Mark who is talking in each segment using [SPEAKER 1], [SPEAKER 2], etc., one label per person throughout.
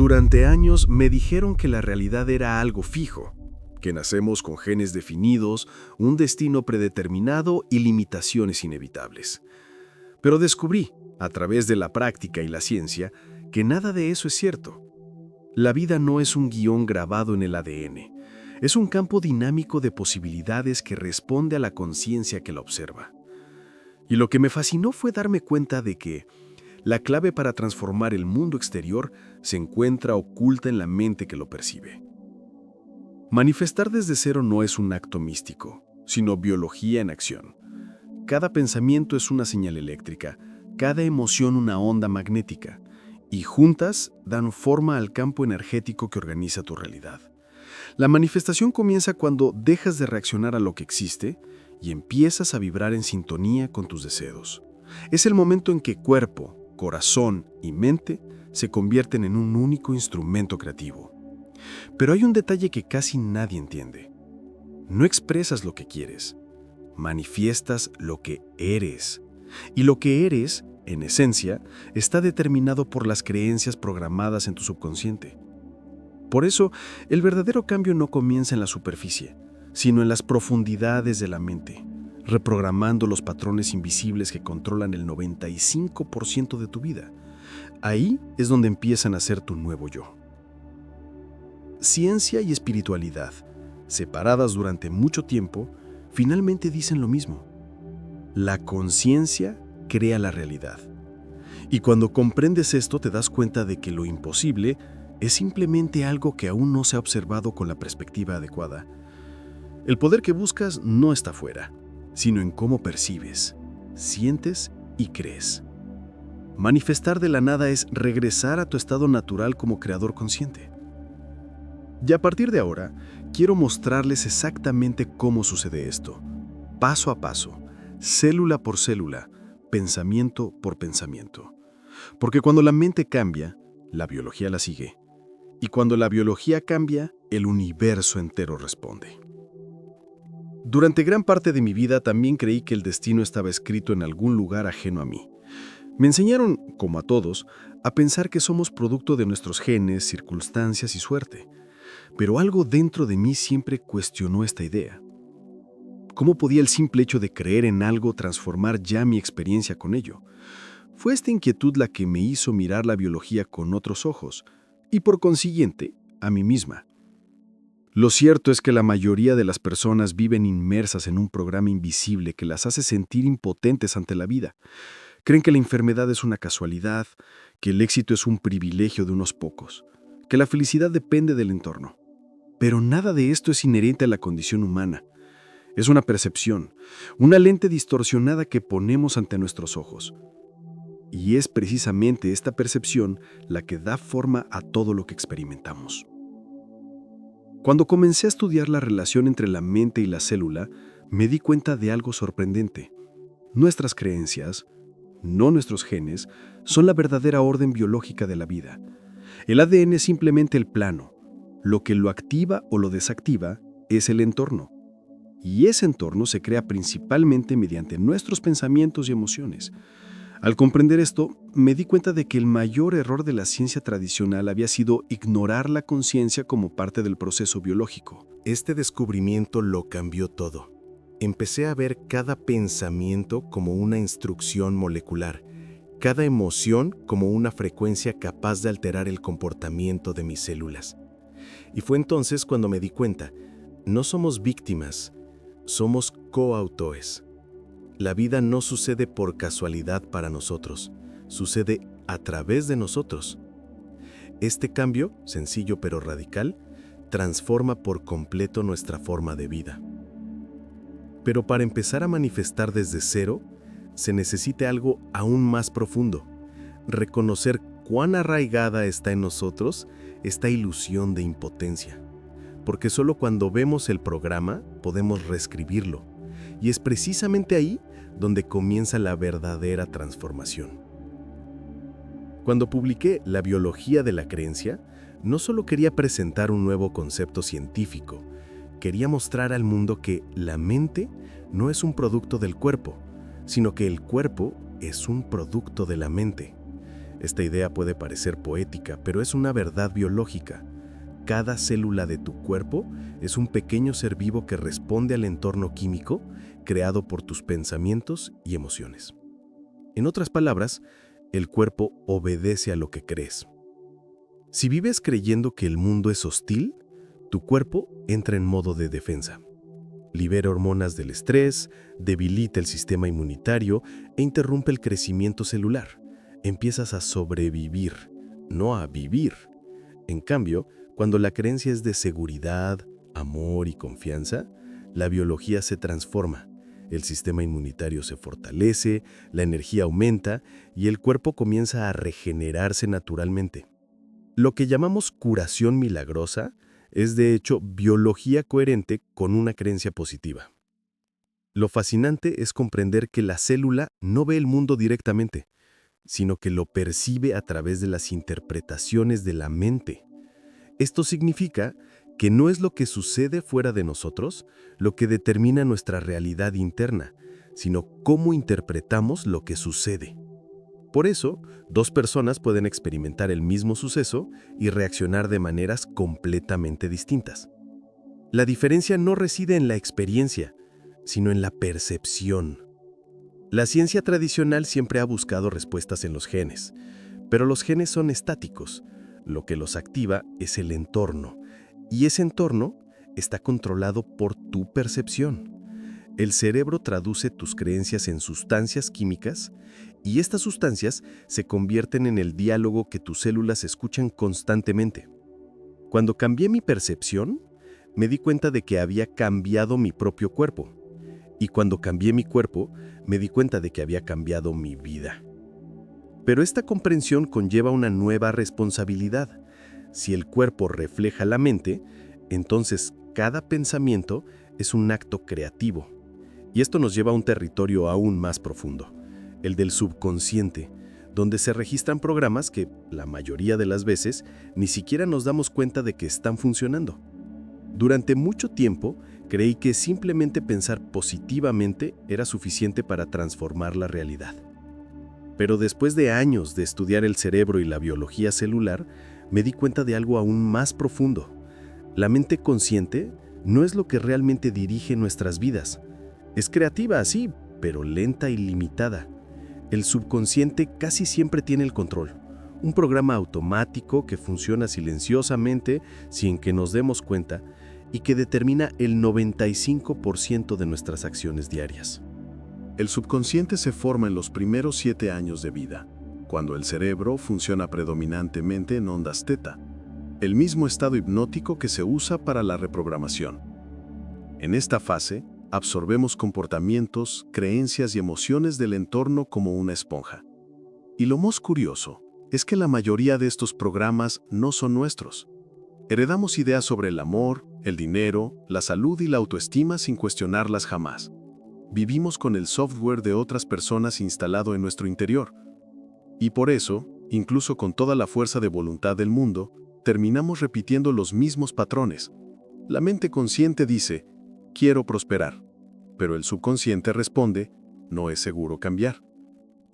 [SPEAKER 1] Durante años me dijeron que la realidad era algo fijo, que nacemos con genes definidos, un destino predeterminado y limitaciones inevitables. Pero descubrí, a través de la práctica y la ciencia, que nada de eso es cierto. La vida no es un guión grabado en el ADN, es un campo dinámico de posibilidades que responde a la conciencia que la observa. Y lo que me fascinó fue darme cuenta de que la clave para transformar el mundo exterior se encuentra oculta en la mente que lo percibe. Manifestar desde cero no es un acto místico, sino biología en acción. Cada pensamiento es una señal eléctrica, cada emoción una onda magnética, y juntas dan forma al campo energético que organiza tu realidad. La manifestación comienza cuando dejas de reaccionar a lo que existe y empiezas a vibrar en sintonía con tus deseos. Es el momento en que cuerpo, corazón y mente se convierten en un único instrumento creativo. Pero hay un detalle que casi nadie entiende. No expresas lo que quieres, manifiestas lo que eres. Y lo que eres, en esencia, está determinado por las creencias programadas en tu subconsciente. Por eso, el verdadero cambio no comienza en la superficie, sino en las profundidades de la mente, reprogramando los patrones invisibles que controlan el 95% de tu vida. Ahí es donde empiezan a ser tu nuevo yo. Ciencia y espiritualidad, separadas durante mucho tiempo, finalmente dicen lo mismo. La conciencia crea la realidad. Y cuando comprendes esto, te das cuenta de que lo imposible es simplemente algo que aún no se ha observado con la perspectiva adecuada. El poder que buscas no está fuera, sino en cómo percibes, sientes y crees. Manifestar de la nada es regresar a tu estado natural como creador consciente. Y a partir de ahora, quiero mostrarles exactamente cómo sucede esto, paso a paso, célula por célula, pensamiento por pensamiento. Porque cuando la mente cambia, la biología la sigue. Y cuando la biología cambia, el universo entero responde. Durante gran parte de mi vida también creí que el destino estaba escrito en algún lugar ajeno a mí. Me enseñaron, como a todos, a pensar que somos producto de nuestros genes, circunstancias y suerte. Pero algo dentro de mí siempre cuestionó esta idea. ¿Cómo podía el simple hecho de creer en algo transformar ya mi experiencia con ello? Fue esta inquietud la que me hizo mirar la biología con otros ojos, y por consiguiente, a mí misma. Lo cierto es que la mayoría de las personas viven inmersas en un programa invisible que las hace sentir impotentes ante la vida. Creen que la enfermedad es una casualidad, que el éxito es un privilegio de unos pocos, que la felicidad depende del entorno. Pero nada de esto es inherente a la condición humana. Es una percepción, una lente distorsionada que ponemos ante nuestros ojos. Y es precisamente esta percepción la que da forma a todo lo que experimentamos. Cuando comencé a estudiar la relación entre la mente y la célula, me di cuenta de algo sorprendente. Nuestras creencias, no nuestros genes, son la verdadera orden biológica de la vida. El ADN es simplemente el plano. Lo que lo activa o lo desactiva es el entorno. Y ese entorno se crea principalmente mediante nuestros pensamientos y emociones. Al comprender esto, me di cuenta de que el mayor error de la ciencia tradicional había sido ignorar la conciencia como parte del proceso biológico.
[SPEAKER 2] Este descubrimiento lo cambió todo. Empecé a ver cada pensamiento como una instrucción molecular, cada emoción como una frecuencia capaz de alterar el comportamiento de mis células. Y fue entonces cuando me di cuenta, no somos víctimas, somos coautores. La vida no sucede por casualidad para nosotros, sucede a través de nosotros. Este cambio, sencillo pero radical, transforma por completo nuestra forma de vida. Pero para empezar a manifestar desde cero, se necesita algo aún más profundo, reconocer cuán arraigada está en nosotros esta ilusión de impotencia. Porque solo cuando vemos el programa podemos reescribirlo, y es precisamente ahí donde comienza la verdadera transformación. Cuando publiqué La biología de la creencia, no solo quería presentar un nuevo concepto científico, quería mostrar al mundo que la mente no es un producto del cuerpo, sino que el cuerpo es un producto de la mente.
[SPEAKER 1] Esta idea puede parecer poética, pero es una verdad biológica. Cada célula de tu cuerpo es un pequeño ser vivo que responde al entorno químico creado por tus pensamientos y emociones. En otras palabras, el cuerpo obedece a lo que crees. Si vives creyendo que el mundo es hostil, tu cuerpo entra en modo de defensa. Libera hormonas del estrés, debilita el sistema inmunitario e interrumpe el crecimiento celular. Empiezas a sobrevivir, no a vivir. En cambio, cuando la creencia es de seguridad, amor y confianza, la biología se transforma. El sistema inmunitario se fortalece, la energía aumenta y el cuerpo comienza a regenerarse naturalmente. Lo que llamamos curación milagrosa es de hecho biología coherente con una creencia positiva. Lo fascinante es comprender que la célula no ve el mundo directamente, sino que lo percibe a través de las interpretaciones de la mente. Esto significa que no es lo que sucede fuera de nosotros lo que determina nuestra realidad interna, sino cómo interpretamos lo que sucede. Por eso, dos personas pueden experimentar el mismo suceso y reaccionar de maneras completamente distintas. La diferencia no reside en la experiencia, sino en la percepción. La ciencia tradicional siempre ha buscado respuestas en los genes, pero los genes son estáticos. Lo que los activa es el entorno, y ese entorno está controlado por tu percepción. El cerebro traduce tus creencias en sustancias químicas y estas sustancias se convierten en el diálogo que tus células escuchan constantemente. Cuando cambié mi percepción, me di cuenta de que había cambiado mi propio cuerpo. Y cuando cambié mi cuerpo, me di cuenta de que había cambiado mi vida. Pero esta comprensión conlleva una nueva responsabilidad. Si el cuerpo refleja la mente, entonces cada pensamiento es un acto creativo. Y esto nos lleva a un territorio aún más profundo, el del subconsciente, donde se registran programas que, la mayoría de las veces, ni siquiera nos damos cuenta de que están funcionando. Durante mucho tiempo, creí que simplemente pensar positivamente era suficiente para transformar la realidad. Pero después de años de estudiar el cerebro y la biología celular, me di cuenta de algo aún más profundo. La mente consciente no es lo que realmente dirige nuestras vidas. Es creativa, sí, pero lenta y limitada. El subconsciente casi siempre tiene el control. Un programa automático que funciona silenciosamente sin que nos demos cuenta y que determina el 95% de nuestras acciones diarias.
[SPEAKER 2] El subconsciente se forma en los primeros 7 años de vida, cuando el cerebro funciona predominantemente en ondas teta, el mismo estado hipnótico que se usa para la reprogramación. En esta fase, absorbemos comportamientos, creencias y emociones del entorno como una esponja. Y lo más curioso es que la mayoría de estos programas no son nuestros. Heredamos ideas sobre el amor, el dinero, la salud y la autoestima sin cuestionarlas jamás. Vivimos con el software de otras personas instalado en nuestro interior. Y por eso, incluso con toda la fuerza de voluntad del mundo, terminamos repitiendo los mismos patrones. La mente consciente dice, quiero prosperar, pero el subconsciente responde, no es seguro cambiar.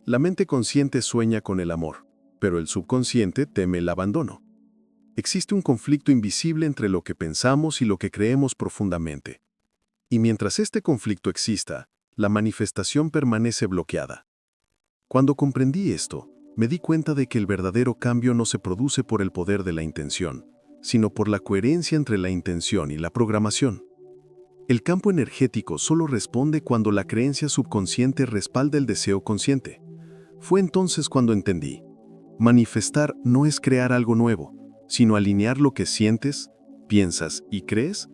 [SPEAKER 2] La mente consciente sueña con el amor, pero el subconsciente teme el abandono. Existe un conflicto invisible entre lo que pensamos y lo que creemos profundamente. Y mientras este conflicto exista, la manifestación permanece bloqueada. Cuando comprendí esto, me di cuenta de que el verdadero cambio no se produce por el poder de la intención, sino por la coherencia entre la intención y la programación. El campo energético solo responde cuando la creencia subconsciente respalda el deseo consciente. Fue entonces cuando entendí. Manifestar no es crear algo nuevo, sino alinear lo que sientes, piensas y crees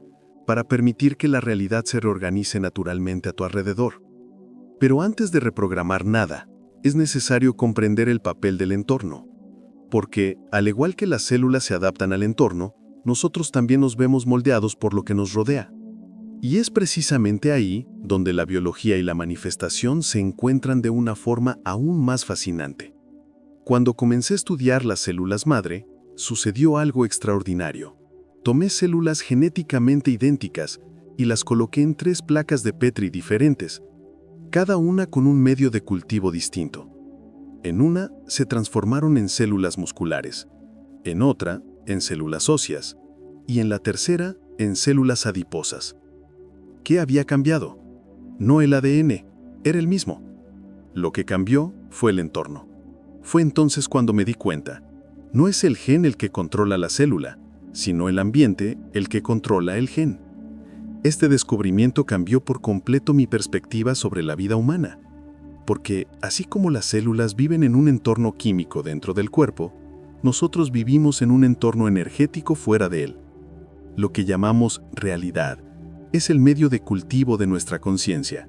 [SPEAKER 2] para permitir que la realidad se reorganice naturalmente a tu alrededor. Pero antes de reprogramar nada, es necesario comprender el papel del entorno. Porque, al igual que las células se adaptan al entorno, nosotros también nos vemos moldeados por lo que nos rodea. Y es precisamente ahí donde la biología y la manifestación se encuentran de una forma aún más fascinante. Cuando comencé a estudiar las células madre, sucedió algo extraordinario. Tomé células genéticamente idénticas y las coloqué en 3 placas de Petri diferentes, cada una con un medio de cultivo distinto.
[SPEAKER 1] En una se transformaron en células musculares, en otra en células óseas y en la tercera en células adiposas. ¿Qué había cambiado? No el ADN, era el mismo. Lo que cambió fue el entorno. Fue entonces cuando me di cuenta, no es el gen el que controla la célula, sino el ambiente el que controla el gen. Este descubrimiento cambió por completo mi perspectiva sobre la vida humana, porque así como las células viven en un entorno químico dentro del cuerpo, nosotros vivimos en un entorno energético fuera de él. Lo que llamamos realidad es el medio de cultivo de nuestra conciencia.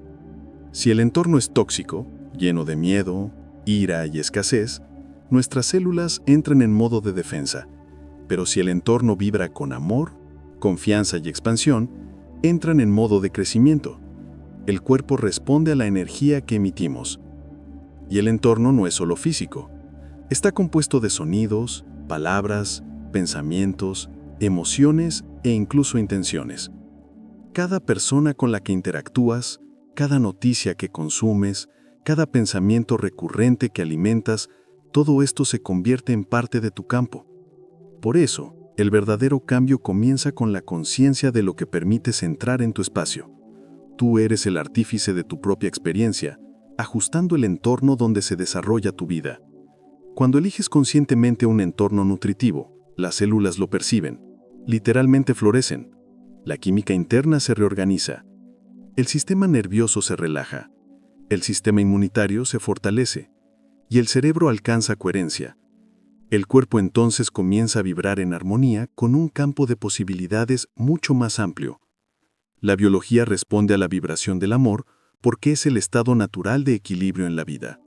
[SPEAKER 1] Si el entorno es tóxico, lleno de miedo, ira y escasez, nuestras células entran en modo de defensa. Pero si el entorno vibra con amor, confianza y expansión, entran en modo de crecimiento. El cuerpo responde a la energía que emitimos. Y el entorno no es solo físico. Está compuesto de sonidos, palabras, pensamientos, emociones e incluso intenciones. Cada persona con la que interactúas, cada noticia que consumes, cada pensamiento recurrente que alimentas, todo esto se convierte en parte de tu campo. Por eso, el verdadero cambio comienza con la conciencia de lo que permites entrar en tu espacio. Tú eres el artífice de tu propia experiencia, ajustando el entorno donde se desarrolla tu vida. Cuando eliges conscientemente un entorno nutritivo, las células lo perciben, literalmente florecen. La química interna se reorganiza. El sistema nervioso se relaja. El sistema inmunitario se fortalece. Y el cerebro alcanza coherencia. El cuerpo entonces comienza a vibrar en armonía con un campo de posibilidades mucho más amplio. La biología responde a la vibración del amor porque es el estado natural de equilibrio en la vida.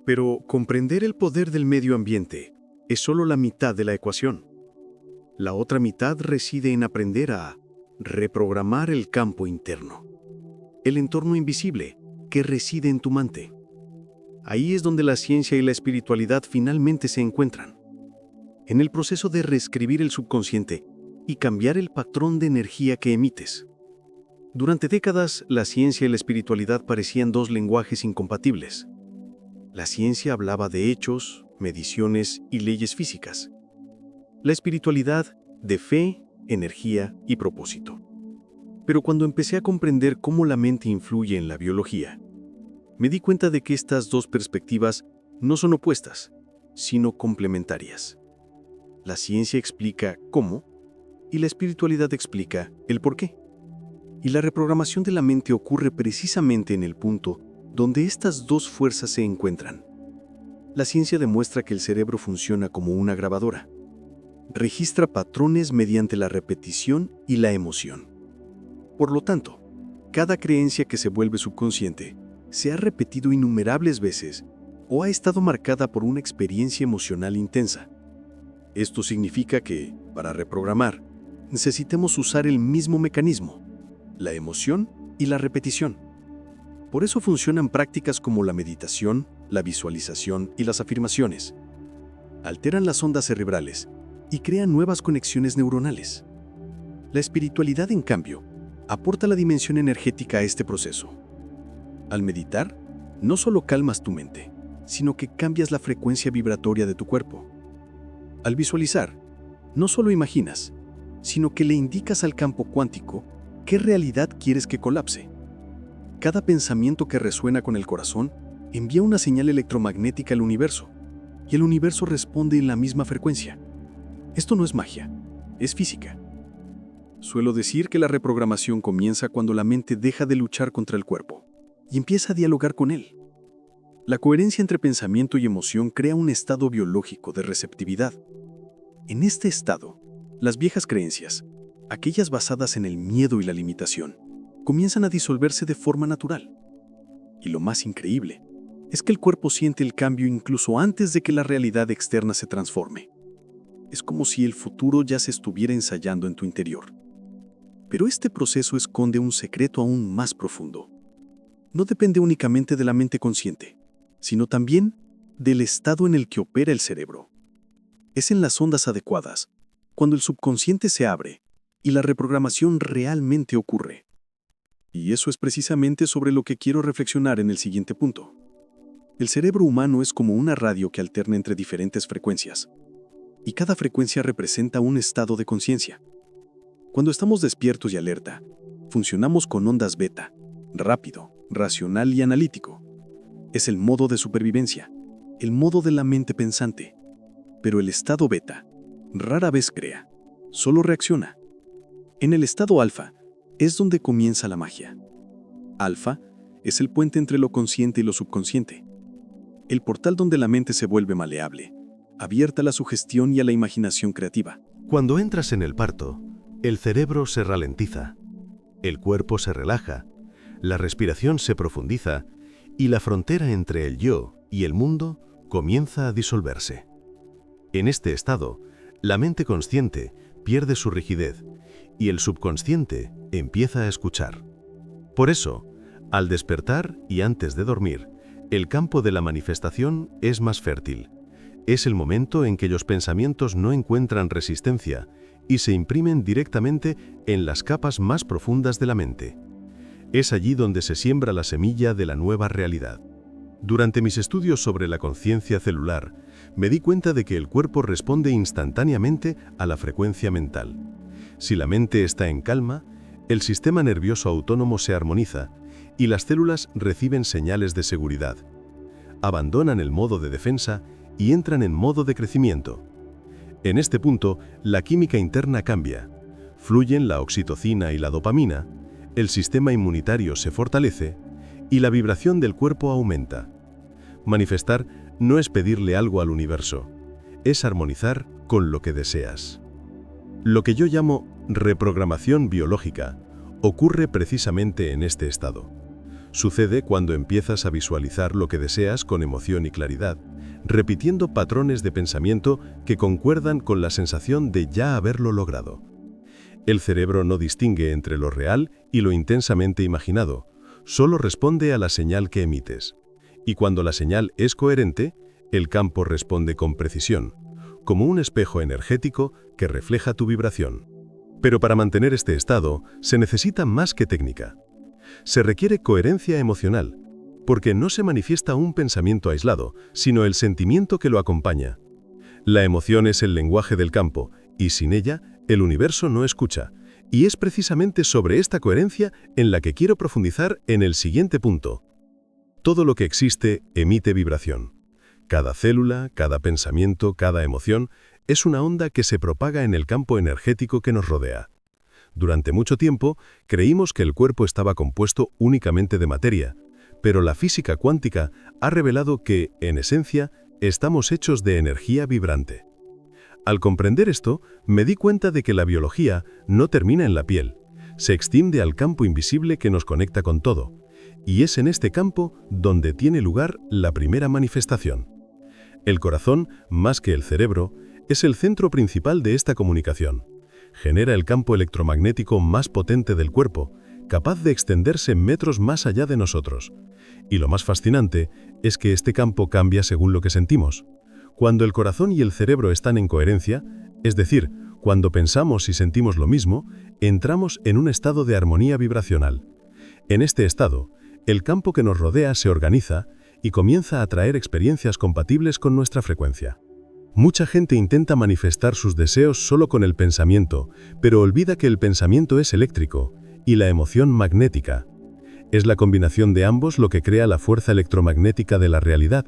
[SPEAKER 2] Pero comprender el poder del medio ambiente es solo la mitad de la ecuación. La otra mitad reside en aprender a reprogramar el campo interno, el entorno invisible que reside en tu mente. Ahí es donde la ciencia y la espiritualidad finalmente se encuentran. En el proceso de reescribir el subconsciente y cambiar el patrón de energía que emites. Durante décadas, la ciencia y la espiritualidad parecían dos lenguajes incompatibles. La ciencia hablaba de hechos, mediciones y leyes físicas. La espiritualidad de fe, energía y propósito. Pero cuando empecé a comprender cómo la mente influye en la biología, me di cuenta de que estas dos perspectivas no son opuestas, sino complementarias. La ciencia explica cómo y la espiritualidad explica el por qué. Y la reprogramación de la mente ocurre precisamente en el punto donde estas dos fuerzas se encuentran. La ciencia demuestra que el cerebro funciona como una grabadora. Registra patrones mediante la repetición y la emoción. Por lo tanto, cada creencia que se vuelve subconsciente se ha repetido innumerables veces o ha estado marcada por una experiencia emocional intensa. Esto significa que, para reprogramar, necesitamos usar el mismo mecanismo, la emoción y la repetición. Por eso funcionan prácticas como la meditación, la visualización y las afirmaciones. Alteran las ondas cerebrales y crean nuevas conexiones neuronales. La espiritualidad, en cambio, aporta la dimensión energética a este proceso. Al meditar, no solo calmas tu mente, sino que cambias la frecuencia vibratoria de tu cuerpo. Al visualizar, no solo imaginas, sino que le indicas al campo cuántico qué realidad quieres que colapse. Cada pensamiento que resuena con el corazón envía una señal electromagnética al universo, y el universo responde en la misma frecuencia. Esto no es magia, es física. Suelo decir que la reprogramación comienza cuando la mente deja de luchar contra el cuerpo y empieza a dialogar con él. La coherencia entre pensamiento y emoción crea un estado biológico de receptividad. En este estado, las viejas creencias, aquellas basadas en el miedo y la limitación, comienzan a disolverse de forma natural. Y lo más increíble es que el cuerpo siente el cambio incluso antes de que la realidad externa se transforme. Es como si el futuro ya se estuviera ensayando en tu interior. Pero este proceso esconde un secreto aún más profundo. No depende únicamente de la mente consciente, sino también del estado en el que opera el cerebro. Es en las ondas adecuadas, cuando el subconsciente se abre y la reprogramación realmente ocurre. Y eso es precisamente sobre lo que quiero reflexionar en el siguiente punto.
[SPEAKER 1] El cerebro humano es como una radio que alterna entre diferentes frecuencias, y cada frecuencia representa un estado de conciencia. Cuando estamos despiertos y alerta, funcionamos con ondas beta, rápido, racional y analítico. Es el modo de supervivencia, el modo de la mente pensante. Pero el estado beta rara vez crea, solo reacciona. En el estado alfa es donde comienza la magia. Alfa es el puente entre lo consciente y lo subconsciente. El portal donde la mente se vuelve maleable, abierta a la sugestión y a la imaginación creativa.
[SPEAKER 2] Cuando entras en el parto, el cerebro se ralentiza, el cuerpo se relaja, la respiración se profundiza y la frontera entre el yo y el mundo comienza a disolverse. En este estado, la mente consciente pierde su rigidez y el subconsciente empieza a escuchar. Por eso, al despertar y antes de dormir, el campo de la manifestación es más fértil. Es el momento en que los pensamientos no encuentran resistencia y se imprimen directamente en las capas más profundas de la mente. Es allí donde se siembra la semilla de la nueva realidad. Durante mis estudios sobre la conciencia celular, me di cuenta de que el cuerpo responde instantáneamente a la frecuencia mental. Si la mente está en calma, el sistema nervioso autónomo se armoniza y las células reciben señales de seguridad. Abandonan el modo de defensa y entran en modo de crecimiento. En este punto, la química interna cambia. Fluyen la oxitocina y la dopamina, el sistema inmunitario se fortalece y la vibración del cuerpo aumenta. Manifestar no es pedirle algo al universo, es armonizar con lo que deseas. Lo que yo llamo reprogramación biológica ocurre precisamente en este estado. Sucede cuando empiezas a visualizar lo que deseas con emoción y claridad, repitiendo patrones de pensamiento que concuerdan con la sensación de ya haberlo logrado. El cerebro no distingue entre lo real y lo intensamente imaginado, solo responde a la señal que emites. Y cuando la señal es coherente, el campo responde con precisión, como un espejo energético que refleja tu vibración. Pero para mantener este estado se necesita más que técnica. Se requiere coherencia emocional, porque no se manifiesta un pensamiento aislado, sino el sentimiento que lo acompaña. La emoción es el lenguaje del campo, y sin ella, el universo no escucha. Y es precisamente sobre esta coherencia en la que quiero profundizar en el siguiente punto. Todo lo que existe emite vibración. Cada célula, cada pensamiento, cada emoción es una onda que se propaga en el campo energético que nos rodea. Durante mucho tiempo creímos que el cuerpo estaba compuesto únicamente de materia, pero la física cuántica ha revelado que, en esencia, estamos hechos de energía vibrante. Al comprender esto, me di cuenta de que la biología no termina en la piel, se extiende al campo invisible que nos conecta con todo, y es en este campo donde tiene lugar la primera manifestación. El corazón, más que el cerebro, es el centro principal de esta comunicación. Genera el campo electromagnético más potente del cuerpo, capaz de extenderse metros más allá de nosotros. Y lo más fascinante es que este campo cambia según lo que sentimos. Cuando el corazón y el cerebro están en coherencia, es decir, cuando pensamos y sentimos lo mismo, entramos en un estado de armonía vibracional. En este estado, el campo que nos rodea se organiza y comienza a atraer experiencias compatibles con nuestra frecuencia. Mucha gente intenta manifestar sus deseos solo con el pensamiento, pero olvida que el pensamiento es eléctrico y la emoción magnética. Es la combinación de ambos lo que crea la fuerza electromagnética de la realidad.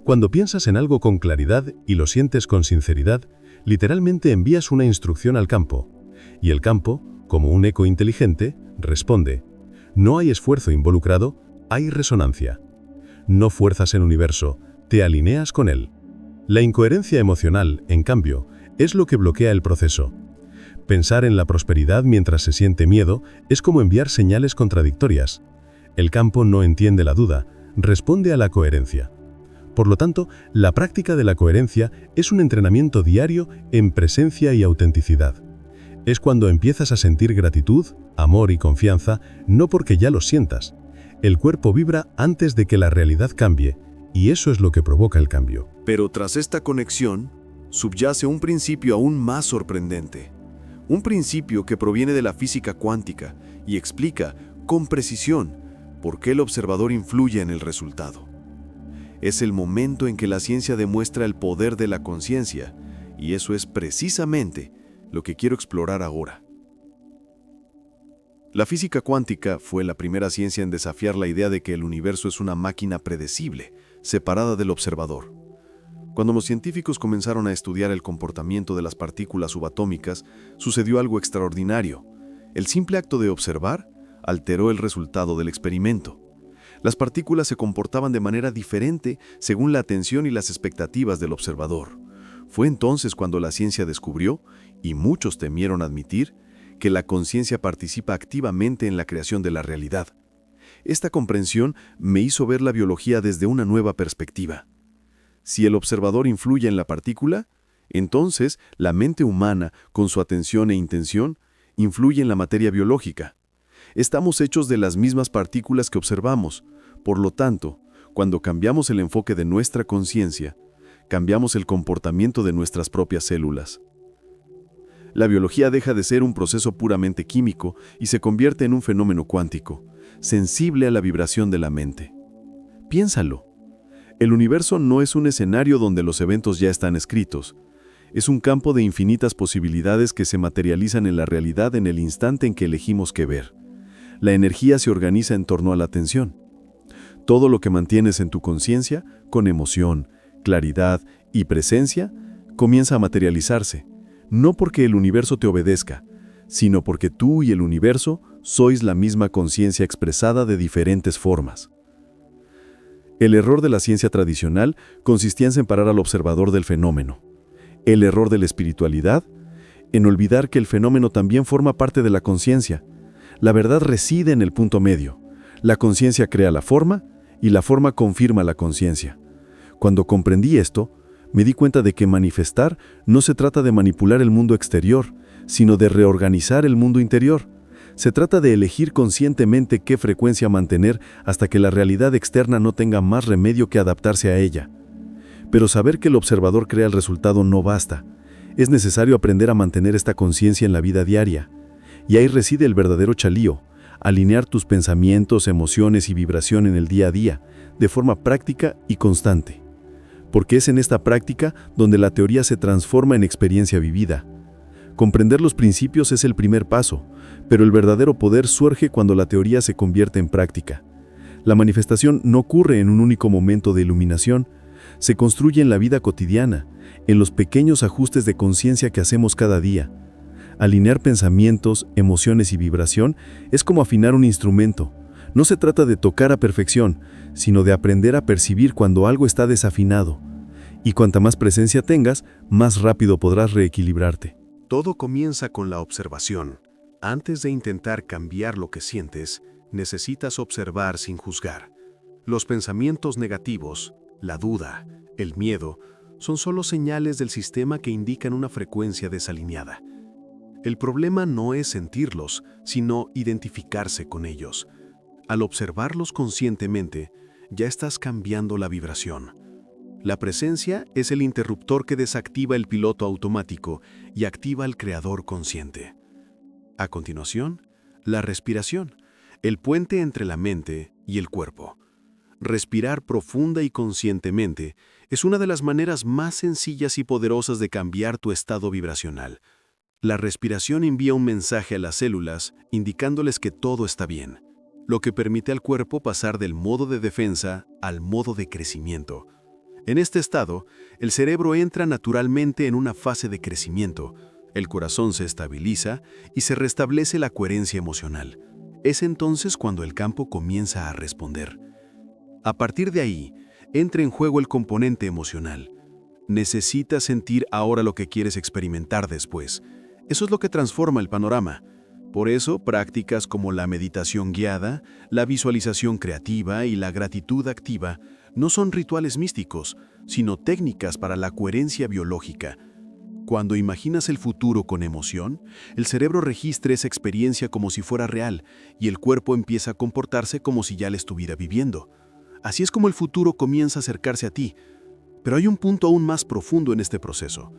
[SPEAKER 2] Cuando piensas en algo con claridad y lo sientes con sinceridad, literalmente envías una instrucción al campo. Y el campo, como un eco inteligente, responde. No hay esfuerzo involucrado, hay resonancia. No fuerzas el universo, te alineas con él. La incoherencia emocional, en cambio, es lo que bloquea el proceso. Pensar en la prosperidad mientras se siente miedo es como enviar señales contradictorias. El campo no entiende la duda, responde a la coherencia. Por lo tanto, la práctica de la coherencia es un entrenamiento diario en presencia y autenticidad. Es cuando empiezas a sentir gratitud, amor y confianza, no porque ya lo sientas. El cuerpo vibra antes de que la realidad cambie, y eso es lo que provoca el cambio.
[SPEAKER 1] Pero tras esta conexión, subyace un principio aún más sorprendente. Un principio que proviene de la física cuántica y explica, con precisión, por qué el observador influye en el resultado. Es el momento en que la ciencia demuestra el poder de la conciencia, y eso es precisamente lo que quiero explorar ahora. La física cuántica fue la primera ciencia en desafiar la idea de que el universo es una máquina predecible, separada del observador. Cuando los científicos comenzaron a estudiar el comportamiento de las partículas subatómicas, sucedió algo extraordinario. El simple acto de observar alteró el resultado del experimento. Las partículas se comportaban de manera diferente según la atención y las expectativas del observador. Fue entonces cuando la ciencia descubrió, y muchos temieron admitir, que la conciencia participa activamente en la creación de la realidad. Esta comprensión me hizo ver la biología desde una nueva perspectiva. Si el observador influye en la partícula, entonces la mente humana, con su atención e intención, influye en la materia biológica. Estamos hechos de las mismas partículas que observamos. Por lo tanto, cuando cambiamos el enfoque de nuestra conciencia, cambiamos el comportamiento de nuestras propias células. La biología deja de ser un proceso puramente químico y se convierte en un fenómeno cuántico, sensible a la vibración de la mente. Piénsalo. El universo no es un escenario donde los eventos ya están escritos. Es un campo de infinitas posibilidades que se materializan en la realidad en el instante en que elegimos qué ver. La energía se organiza en torno a la atención. Todo lo que mantienes en tu conciencia, con emoción, claridad y presencia, comienza a materializarse. No porque el universo te obedezca, sino porque tú y el universo sois la misma conciencia expresada de diferentes formas. El error de la ciencia tradicional consistía en separar al observador del fenómeno. El error de la espiritualidad, en olvidar que el fenómeno también forma parte de la conciencia. La verdad reside en el punto medio. La conciencia crea la forma y la forma confirma la conciencia. Cuando comprendí esto, me di cuenta de que manifestar no se trata de manipular el mundo exterior, sino de reorganizar el mundo interior. Se trata de elegir conscientemente qué frecuencia mantener hasta que la realidad externa no tenga más remedio que adaptarse a ella. Pero saber que el observador crea el resultado no basta. Es necesario aprender a mantener esta conciencia en la vida diaria. Y ahí reside el verdadero chalío, alinear tus pensamientos, emociones y vibración en el día a día, de forma práctica y constante. Porque es en esta práctica donde la teoría se transforma en experiencia vivida. Comprender los principios es el primer paso, pero el verdadero poder surge cuando la teoría se convierte en práctica. La manifestación no ocurre en un único momento de iluminación, se construye en la vida cotidiana, en los pequeños ajustes de conciencia que hacemos cada día. Alinear pensamientos, emociones y vibración es como afinar un instrumento. No se trata de tocar a perfección, sino de aprender a percibir cuando algo está desafinado. Y cuanta más presencia tengas, más rápido podrás reequilibrarte.
[SPEAKER 2] Todo comienza con la observación. Antes de intentar cambiar lo que sientes, necesitas observar sin juzgar. Los pensamientos negativos, la duda, el miedo, son solo señales del sistema que indican una frecuencia desalineada. El problema no es sentirlos, sino identificarse con ellos. Al observarlos conscientemente, ya estás cambiando la vibración. La presencia es el interruptor que desactiva el piloto automático y activa al creador consciente. A continuación, la respiración, el puente entre la mente y el cuerpo. Respirar profunda y conscientemente es una de las maneras más sencillas y poderosas de cambiar tu estado vibracional. La respiración envía un mensaje a las células indicándoles que todo está bien, lo que permite al cuerpo pasar del modo de defensa al modo de crecimiento. En este estado, el cerebro entra naturalmente en una fase de crecimiento, el corazón se estabiliza y se restablece la coherencia emocional. Es entonces cuando el campo comienza a responder. A partir de ahí, entra en juego el componente emocional. Necesitas sentir ahora lo que quieres experimentar después. Eso es lo que transforma el panorama. Por eso, prácticas como la meditación guiada, la visualización creativa y la gratitud activa no son rituales místicos, sino técnicas para la coherencia biológica. Cuando imaginas el futuro con emoción, el cerebro registra esa experiencia como si fuera real y el cuerpo empieza a comportarse como si ya la estuviera viviendo. Así es como el futuro comienza a acercarse a ti. Pero hay un punto aún más profundo en este proceso.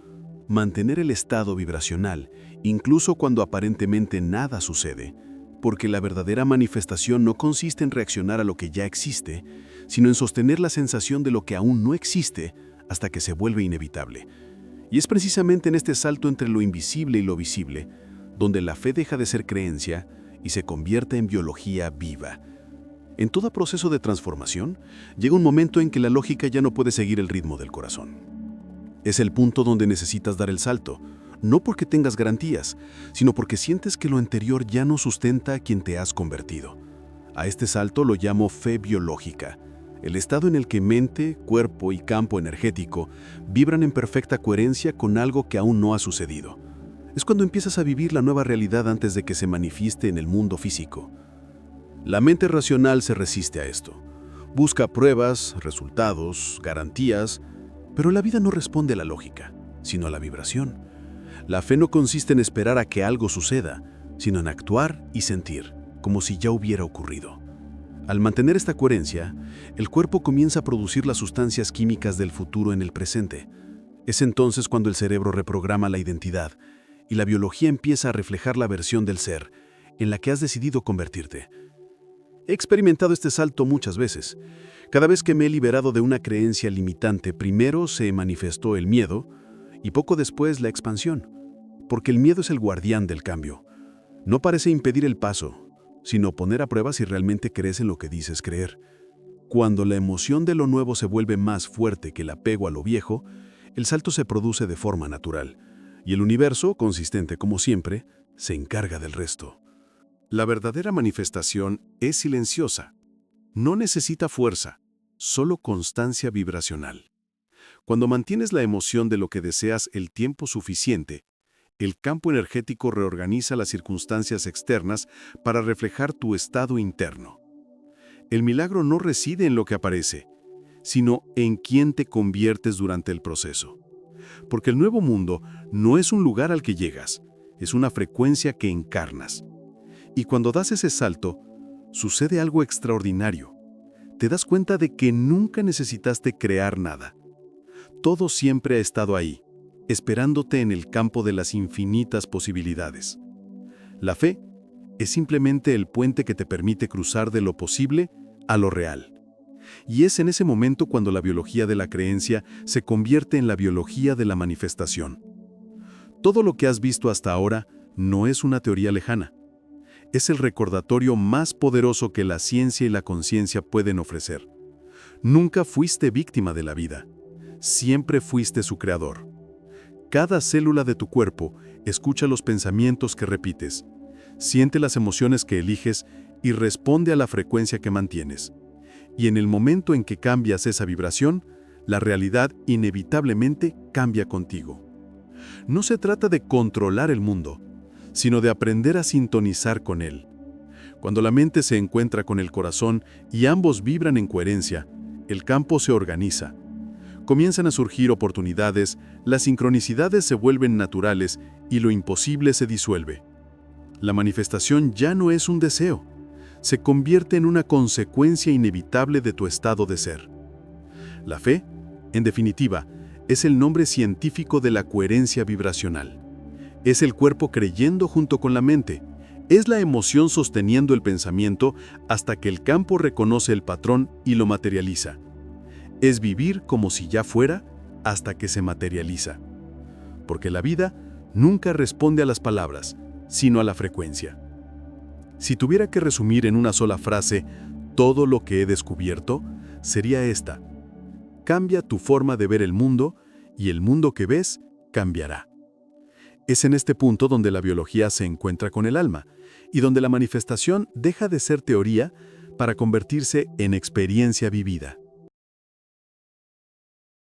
[SPEAKER 2] Mantener el estado vibracional, incluso cuando aparentemente nada sucede, porque la verdadera manifestación no consiste en reaccionar a lo que ya existe,
[SPEAKER 1] sino en sostener la sensación de lo que aún no existe hasta que se vuelve inevitable. Y es precisamente en este salto entre lo invisible y lo visible, donde la fe deja de ser creencia y se convierte en biología viva. En todo proceso de transformación, llega un momento en que la lógica ya no puede seguir el ritmo del corazón. Es el punto donde necesitas dar el salto, no porque tengas garantías, sino porque sientes que lo anterior ya no sustenta a quien te has convertido. A este salto lo llamo fe biológica, el estado en el que mente, cuerpo y campo energético vibran en perfecta coherencia con algo que aún no ha sucedido. Es cuando empiezas a vivir la nueva realidad antes de que se manifieste en el mundo físico. La mente racional se resiste a esto. Busca pruebas, resultados, garantías, pero la vida no responde a la lógica, sino a la vibración. La fe no consiste en esperar a que algo suceda, sino en actuar y sentir, como si ya hubiera ocurrido. Al mantener esta coherencia, el cuerpo comienza a producir las sustancias químicas del futuro en el presente. Es entonces cuando el cerebro reprograma la identidad y la biología empieza a reflejar la versión del ser en la que has decidido convertirte. He experimentado este salto muchas veces. Cada vez que me he liberado de una creencia limitante, primero se manifestó el miedo y poco después la expansión, porque el miedo es el guardián del cambio. No parece impedir el paso, sino poner a prueba si realmente crees en lo que dices creer. Cuando la emoción de lo nuevo se vuelve más fuerte que el apego a lo viejo, el salto se produce de forma natural, y el universo, consistente como siempre, se encarga del resto. La verdadera manifestación es silenciosa. No necesita fuerza, solo constancia vibracional. Cuando mantienes la emoción de lo que deseas el tiempo suficiente, el campo energético reorganiza las circunstancias externas para reflejar tu estado interno. El milagro no reside en lo que aparece, sino en quién te conviertes durante el proceso. Porque el nuevo mundo no es un lugar al que llegas, es una frecuencia que encarnas. Y cuando das ese salto, sucede algo extraordinario. Te das cuenta de que nunca necesitaste crear nada. Todo siempre ha estado ahí, esperándote en el campo de las infinitas posibilidades. La fe es simplemente el puente que te permite cruzar de lo posible a lo real. Y es en ese momento cuando la biología de la creencia se convierte en la biología de la manifestación. Todo lo que has visto hasta ahora no es una teoría lejana. Es el recordatorio más poderoso que la ciencia y la conciencia pueden ofrecer. Nunca fuiste víctima de la vida. Siempre fuiste su creador. Cada célula de tu cuerpo escucha los pensamientos que repites, siente las emociones que eliges y responde a la frecuencia que mantienes. Y en el momento en que cambias esa vibración, la realidad inevitablemente cambia contigo. No se trata de controlar el mundo, sino de aprender a sintonizar con él. Cuando la mente se encuentra con el corazón y ambos vibran en coherencia, el campo se organiza. Comienzan a surgir oportunidades, las sincronicidades se vuelven naturales y lo imposible se disuelve. La manifestación ya no es un deseo, se convierte en una consecuencia inevitable de tu estado de ser. La fe, en definitiva, es el nombre científico de la coherencia vibracional. Es el cuerpo creyendo junto con la mente. Es la emoción sosteniendo el pensamiento hasta que el campo reconoce el patrón y lo materializa. Es vivir como si ya fuera hasta que se materializa. Porque la vida nunca responde a las palabras, sino a la frecuencia. Si tuviera que resumir en una sola frase todo lo que he descubierto, sería esta: cambia tu forma de ver el mundo y el mundo que ves cambiará. Es en este punto donde la biología se encuentra con el alma y donde la manifestación deja de ser teoría para convertirse en experiencia vivida.